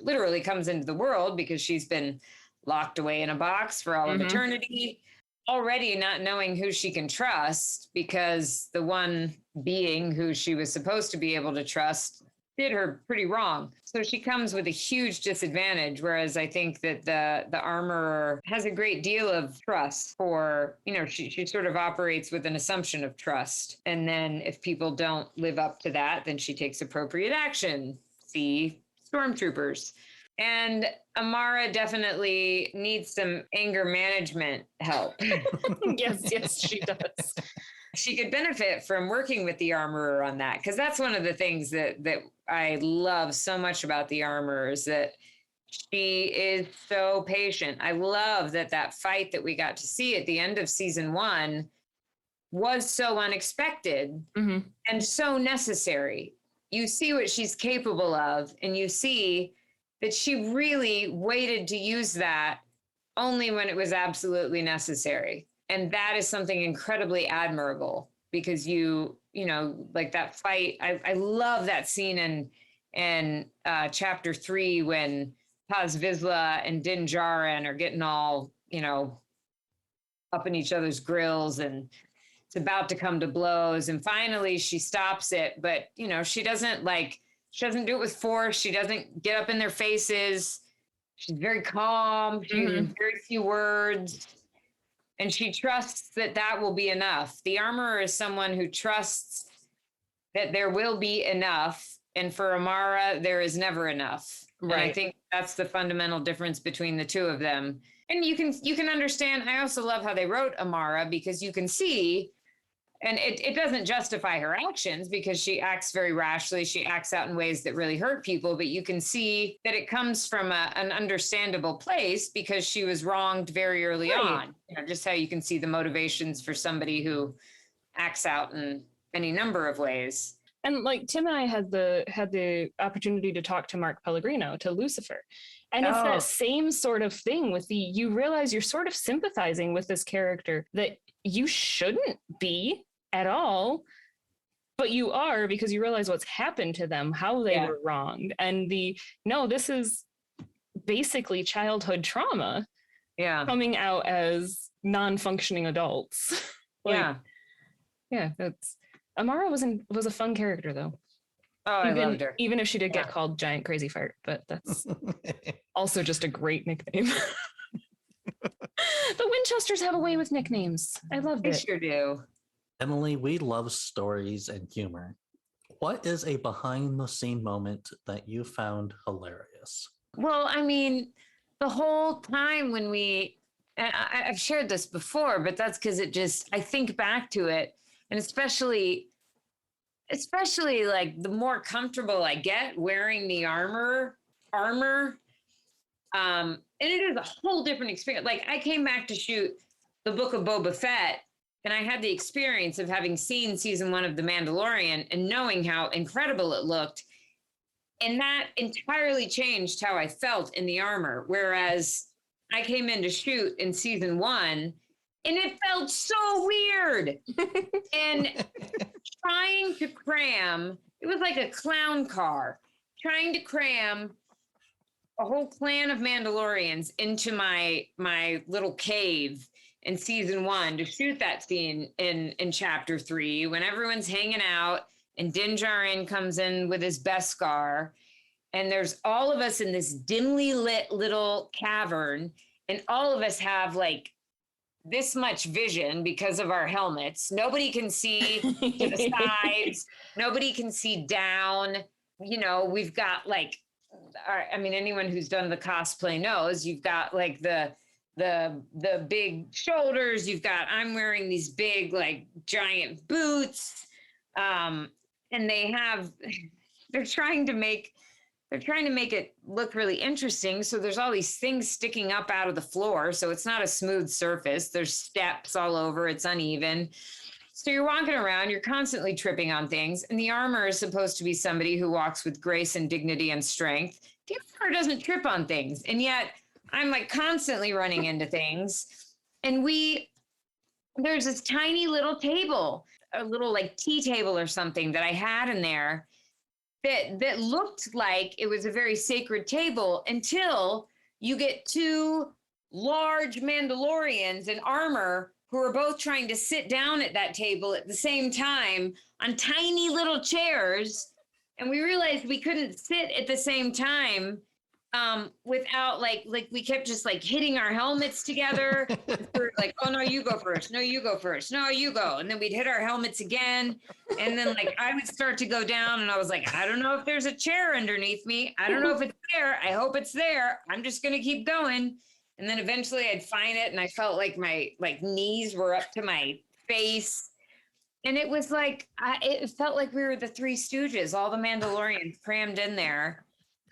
Speaker 1: literally comes into the world because she's been locked away in a box for all of eternity, already not knowing who she can trust because the one being who she was supposed to be able to trust did her pretty wrong. So she comes with a huge disadvantage, whereas I think that the armorer has a great deal of trust for, she sort of operates with an assumption of trust. And then if people don't live up to that, then she takes appropriate action. See stormtroopers. And Amara definitely needs some anger management help.
Speaker 4: Yes, she does.
Speaker 1: She could benefit from working with the armorer on that, because that's one of the things that I love so much about the armorer is that she is so patient. I love that fight that we got to see at the end of season 1 was so unexpected and so necessary. You see what she's capable of, and you see that she really waited to use that only when it was absolutely necessary. And that is something incredibly admirable because like that fight, I love that scene in chapter 3 when Paz Vizsla and Din Djarin are getting all, up in each other's grills and it's about to come to blows. And finally she stops it, but she doesn't do it with force. She doesn't get up in their faces. She's very calm. She uses very few words. And she trusts that will be enough. The armorer is someone who trusts that there will be enough. And for Amara, there is never enough. Right. And I think that's the fundamental difference between the two of them. And you can understand. I also love how they wrote Amara because you can see, and it doesn't justify her actions because she acts very rashly. She acts out in ways that really hurt people, but you can see that it comes from an understandable place because she was wronged very early on. Just how you can see the motivations for somebody who acts out in any number of ways.
Speaker 4: And like Tim and I had the opportunity to talk to Mark Pellegrino, to Lucifer. And it's that same sort of thing with you realize you're sort of sympathizing with this character that you shouldn't be at all, but you are because you realize what's happened to them, how they were wronged. And this is basically childhood trauma coming out as non-functioning adults. That's Amara was a fun character though.
Speaker 1: I loved her.
Speaker 4: Even if she did get called Giant Crazy Fart, but that's also just a great nickname. The Winchesters have a way with nicknames. I loved it.
Speaker 1: They sure do.
Speaker 3: Emily, we love stories and humor. What is a behind-the-scene moment that you found hilarious?
Speaker 1: Well, I mean, the whole time when I've shared this before, but that's because I think back to it, and especially like the more comfortable I get wearing the armor, and it is a whole different experience. Like I came back to shoot the Book of Boba Fett, and I had the experience of having seen season 1 of The Mandalorian and knowing how incredible it looked. And that entirely changed how I felt in the armor. Whereas I came in to shoot in season 1 and it felt so weird. And trying to cram, it was like a clown car, trying to cram a whole clan of Mandalorians into my little cave in season 1 to shoot that scene in chapter 3 when everyone's hanging out and Din Djarin comes in with his Beskar, and there's all of us in this dimly lit little cavern, and all of us have like this much vision because of our helmets. Nobody can see to the sides. Nobody can see down. You know, we've got like, anyone who's done the cosplay knows you've got like the big shoulders. I'm wearing these big like giant boots. And they're trying to make it look really interesting. So there's all these things sticking up out of the floor. So it's not a smooth surface. There's steps all over. It's uneven. So you're walking around, you're constantly tripping on things. And the armor is supposed to be somebody who walks with grace and dignity and strength. The armor doesn't trip on things. And yet I'm like constantly running into things. And there's this tiny little table, a little like tea table or something that I had in there that looked like it was a very sacred table until you get 2 large Mandalorians in armor who are both trying to sit down at that table at the same time on tiny little chairs. And we realized we couldn't sit at the same time without like we kept just like hitting our helmets together. We were like, oh no, you go first. No, you go first. No, you go. And then we'd hit our helmets again. And then like I would start to go down and I was like, I don't know if there's a chair underneath me. I don't know if it's there. I hope it's there. I'm just gonna keep going. And then eventually I'd find it and I felt like my knees were up to my face. And it was like, it felt like we were the Three Stooges, all the Mandalorians crammed in there,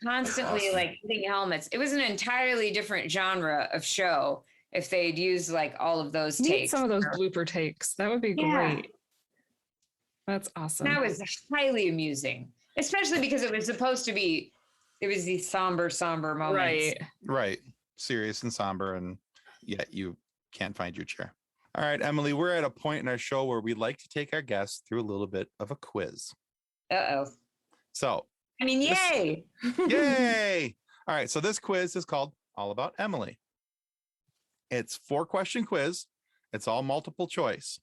Speaker 1: constantly like hitting helmets. It was an entirely different genre of show if they'd used like all of those takes.
Speaker 4: Some of those blooper takes. That would be great. That's awesome.
Speaker 1: That was highly amusing, especially because it was supposed to be, it was these somber moments.
Speaker 2: Right. Serious and somber, and yet you can't find your chair. All right, Emily, we're at a point in our show where we'd like to take our guests through a little bit of a quiz.
Speaker 1: Uh-oh.
Speaker 2: So,
Speaker 1: yay!
Speaker 2: Yay! All right, so this quiz is called All About Emily. It's 4-question quiz. It's all multiple choice.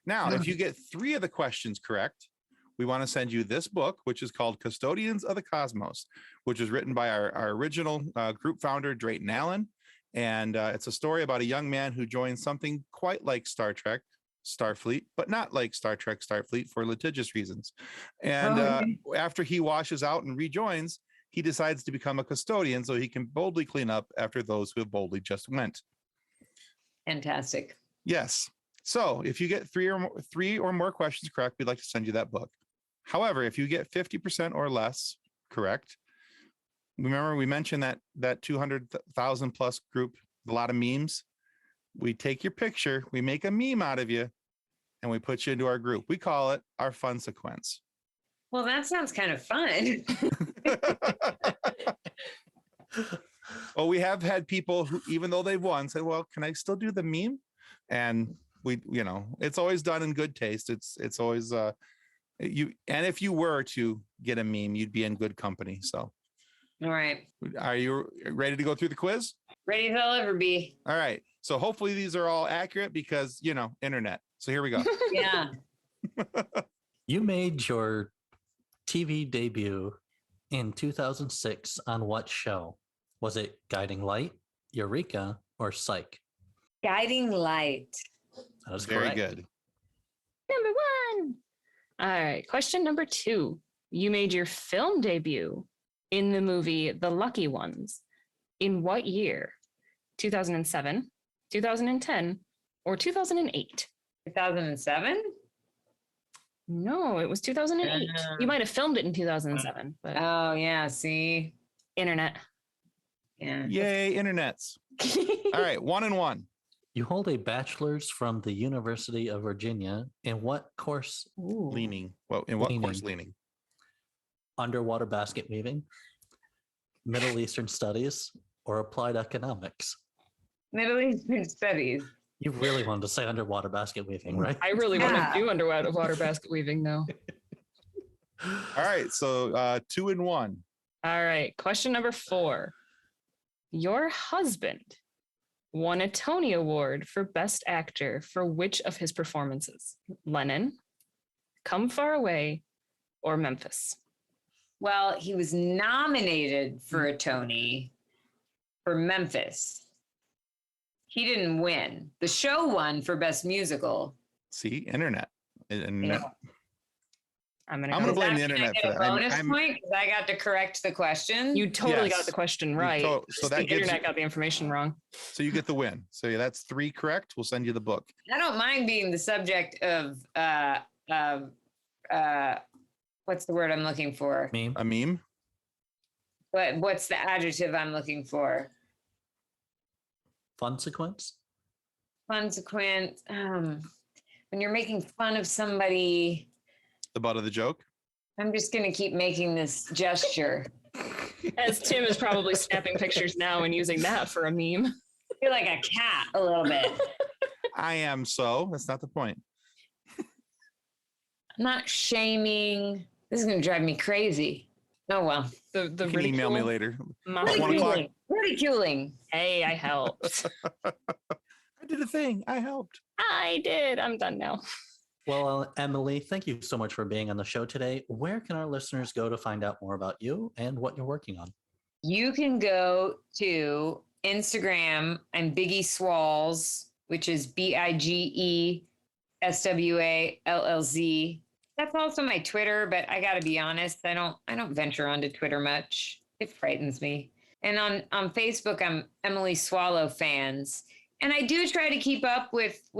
Speaker 2: Now, if you get 3 of the questions correct, we want to send you this book, which is called Custodians of the Cosmos, which was written by our original group founder, Drayton Allen. And it's a story about a young man who joins something quite like Star Trek, Starfleet, but not like Star Trek, Starfleet for litigious reasons. And after he washes out and rejoins, he decides to become a custodian so he can boldly clean up after those who have boldly just went.
Speaker 1: Fantastic.
Speaker 2: Yes. So if you get 3 or more questions correct, we'd like to send you that book. However, if you get 50% or less correct, remember we mentioned that 200,000 plus group, a lot of memes. We take your picture, we make a meme out of you, and we put you into our group. We call it our fun sequence.
Speaker 1: Well, that sounds kind of fun.
Speaker 2: Well, we have had people who, even though they've won, said, well, can I still do the meme? And we, it's always done in good taste. It's always, and if you were to get a meme, you'd be in good company. So,
Speaker 1: all right.
Speaker 2: Are you ready to go through the quiz?
Speaker 1: Ready as I'll ever be.
Speaker 2: All right. So hopefully these are all accurate because, internet. So here we go.
Speaker 1: Yeah.
Speaker 3: You made your TV debut in 2006 on what show? Was it Guiding Light, Eureka, or Psych?
Speaker 1: Guiding Light.
Speaker 3: That was
Speaker 2: very
Speaker 3: correct.
Speaker 2: good.
Speaker 4: Number 1. All right. Question number 2. You made your film debut in the movie The Lucky Ones. In what year? 2007, 2010, or 2008?
Speaker 1: 2007?
Speaker 4: No, it was 2008. You might have filmed it in 2007, but
Speaker 1: oh yeah, see,
Speaker 4: internet.
Speaker 1: Yeah.
Speaker 2: Yay, internets. All right, 1 and 1.
Speaker 3: You hold a bachelor's from the University of Virginia. In what course?
Speaker 2: Leaning. Well, in what course leaning?
Speaker 3: Underwater basket weaving, Middle Eastern studies, or applied economics?
Speaker 1: Middle Eastern studies.
Speaker 3: You really wanted to say underwater basket weaving, right?
Speaker 4: I really want to do underwater basket weaving, though.
Speaker 2: All right, so 2 and 1.
Speaker 4: All right, question number 4. Your husband won a Tony Award for Best Actor for which of his performances? Lennon, Come Far Away, or Memphis?
Speaker 1: Well, he was nominated for a Tony for Memphis. He didn't win. The show won for Best Musical.
Speaker 2: See, internet.
Speaker 1: Yeah.
Speaker 2: I'm gonna blame the internet for that.
Speaker 1: Bonus point because I got to correct the question.
Speaker 4: You totally got the question right.
Speaker 2: So that
Speaker 4: the internet got the information wrong.
Speaker 2: So you get the win. So yeah, that's 3 correct. We'll send you the book.
Speaker 1: I don't mind being the subject of what's the word I'm looking for?
Speaker 3: Meme.
Speaker 2: A meme?
Speaker 1: What's the adjective I'm looking for?
Speaker 3: Consequence.
Speaker 1: Consequence. When you're making fun of somebody.
Speaker 2: The butt of the joke?
Speaker 1: I'm just going to keep making this gesture.
Speaker 4: As Tim is probably snapping pictures now and using that for a meme.
Speaker 1: I feel like a cat a little bit.
Speaker 2: I am so. That's not the point.
Speaker 1: I'm not shaming. This is going to drive me crazy. Oh, well.
Speaker 4: The
Speaker 2: you can email me later.
Speaker 1: Ridiculing.
Speaker 4: Hey, I helped.
Speaker 2: I did a thing. I helped.
Speaker 4: I did. I'm done now.
Speaker 3: Well, Emily, thank you so much for being on the show today. Where can our listeners go to find out more about you and what you're working on?
Speaker 1: You can go to Instagram. I'm Biggie Swalls, which is BIGESWALLZ. That's also my Twitter, but I got to be honest, I don't venture onto Twitter much. It frightens me. And on Facebook, I'm Emily Swallow Fans, and I do try to keep up with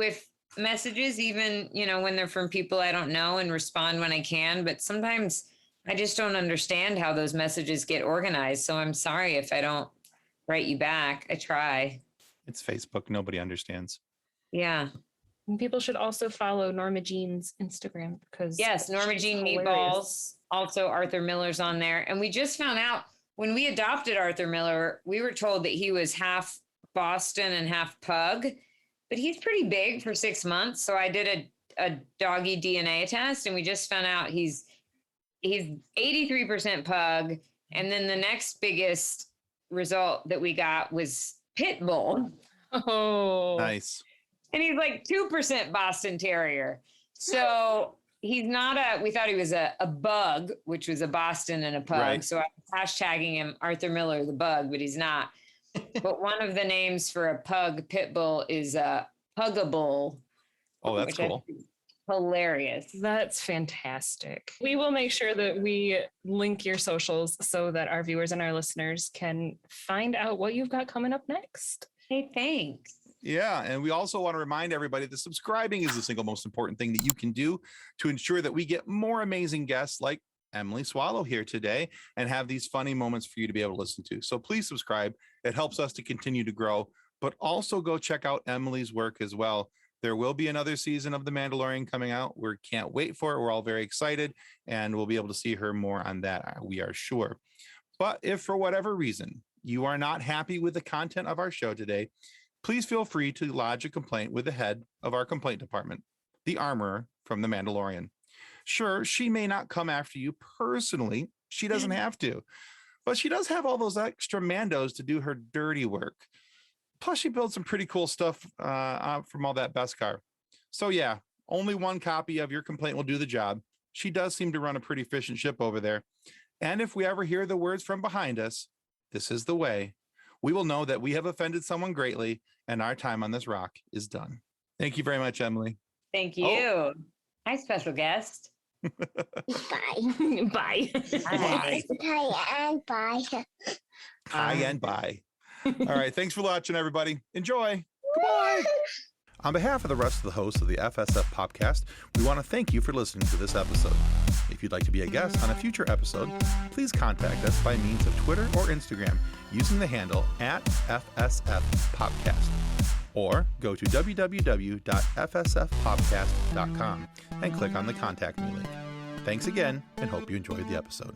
Speaker 1: messages, even when they're from people I don't know, and respond when I can. But sometimes I just don't understand how those messages get organized. So I'm sorry if I don't write you back. I try.
Speaker 2: It's Facebook. Nobody understands.
Speaker 1: Yeah.
Speaker 4: And people should also follow Norma Jean's Instagram because
Speaker 1: yes, Norma Jean Meatballs. Also, Arthur Miller's on there. And we just found out when we adopted Arthur Miller, we were told that he was half Boston and half pug. But he's pretty big for 6 months. So I did a doggy DNA test, and we just found out he's 83% pug. And then the next biggest result that we got was pit bull.
Speaker 4: Oh,
Speaker 2: nice.
Speaker 1: And he's like 2% Boston Terrier. So he's not we thought he was a bug, which was a Boston and a pug. Right. So I'm hashtagging him Arthur Miller the bug, but he's not. But one of the names for a pug pit bull is a Puggable.
Speaker 2: Oh, that's cool.
Speaker 1: Hilarious.
Speaker 4: That's fantastic. We will make sure that we link your socials so that our viewers and our listeners can find out what you've got coming up next.
Speaker 1: Hey, thanks.
Speaker 2: Yeah. And we also want to remind everybody that subscribing is the single most important thing that you can do to ensure that we get more amazing guests like Emily Swallow here today and have these funny moments for you to be able to listen to. So please subscribe. It helps us to continue to grow, but also go check out Emily's work as well. There will be another season of The Mandalorian coming out. We can't wait for it. We're all very excited, and we'll be able to see her more on that, we are sure. But if for whatever reason you are not happy with the content of our show today, please feel free to lodge a complaint with the head of our complaint department, the Armorer from The Mandalorian. Sure, she may not come after you personally. She doesn't have to, but she does have all those extra Mandos to do her dirty work. Plus, she builds some pretty cool stuff from all that Beskar. So yeah, only one copy of your complaint will do the job. She does seem to run a pretty efficient ship over there. And if we ever hear the words from behind us, "This is the way," we will know that we have offended someone greatly and our time on this rock is done. Thank you very much, Emily.
Speaker 1: Thank you. Oh. Hi, special guest.
Speaker 5: Bye.
Speaker 4: Bye.
Speaker 1: Bye.
Speaker 5: Hi and bye.
Speaker 2: Hi and bye. All right. Thanks for watching, everybody. Enjoy. Goodbye. On behalf of the rest of the hosts of the FSF Popcast, we want to thank you for listening to this episode. If you'd like to be a guest on a future episode, please contact us by means of Twitter or Instagram using the handle @FSFPopcast. Or go to www.fsfpopcast.com and click on the Contact Me link. Thanks again, and hope you enjoyed the episode.